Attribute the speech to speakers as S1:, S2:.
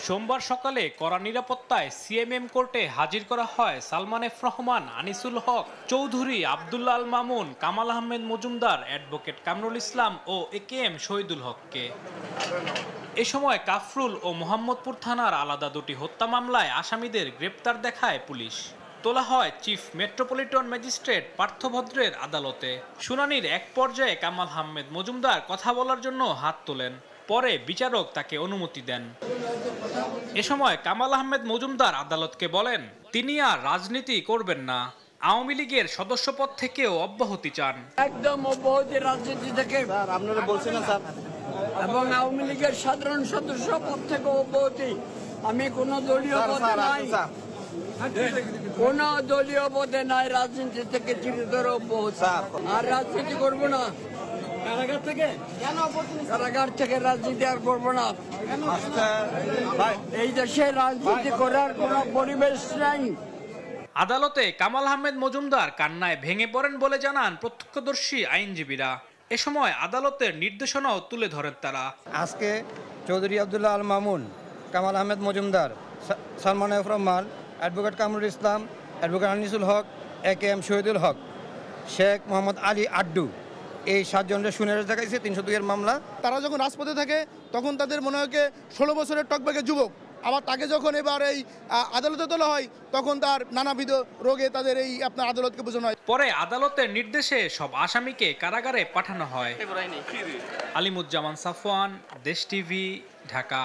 S1: সোমবার সকালে কড়া নিরাপত্তায় সিএমএম কোর্টে হাজির করা হয় সালমান এফ রহমান, আনিসুল হক চৌধুরী, আব্দুল্লাহ আল মামুন, কামাল আহমেদ মজুমদার, অ্যাডভোকেট কামরুল ইসলাম ও একেএম শহীদুল হককে। এ সময় কাফরুল ও মোহাম্মদপুর থানার আলাদা দুটি হত্যা মামলায় আসামিদের গ্রেপ্তার দেখায় পুলিশ। তোলা হয় চিফ মেট্রোপলিটন ম্যাজিস্ট্রেট পার্থভদ্রের আদালতে। শুনানির এক পর্যায়ে কামাল আহমেদ মজুমদার কথা বলার জন্য হাত তোলেন। পরে বিচারক তাকে অনুমতি দেন। এ সময় কামাল আহমেদ মজুমদার আদালতকে বলেন, তিনি আর রাজনীতি করবেন না, আওয়ামী লীগের সদস্যপদ থেকেও অব্যাহতি চান।
S2: একদম অব্যাহতি রাজনীতি থেকে
S3: আপনারা বলছেন না স্যার,
S2: এবং আওয়ামী লীগের সাধারণ সদস্য পদ থেকে অব্যাহতি। আমি কোনো দলীয় পদে নাই, কোনো দলীয় পদে নাই, রাজনীতি থেকে চিরতর অব্যাহতি। আর রাজনীতি করবো না, কারাগার থেকে রাজনীতি আর করবো না। এই দেশে রাজনীতি করার কোনো পরিবেশ নাই।
S1: আদালতে কামাল আহমেদ মজুমদার কান্নায় ভেঙে পড়েন বলে জানান প্রত্যক্ষদর্শী আইনজীবীরা। এ সময় আদালতের নির্দেশনাও তুলে ধরেন তারা।
S3: আজকে Chowdhury Abdullah Al Mamun, Kamal Ahmed Majumdar, Salman F Rahman, advocate Kamrul Islam, advocate Anisul হক, একেএম শহীদুল হক, শেখ মোহাম্মদ আলী আড্ডু, এই 7 জনের শুনানি দেখাইছে 302-এর মামলা।
S4: তারা যখন রাজপথে থাকে তখন তাদের মনে হয় 16 বছরের টকবাকে যুবক, আবার তাকে যখন এবার এই আদালতে তোলা হয় তখন তার নানাবিধ রোগে তাদের এই আপনার আদালতকে বোঝানো হয়।
S1: পরে আদালতের নির্দেশে সব আসামিকে কারাগারে পাঠানো হয়। আলিমুজ্জামান সাফওয়ান, দেশ টিভি, ঢাকা।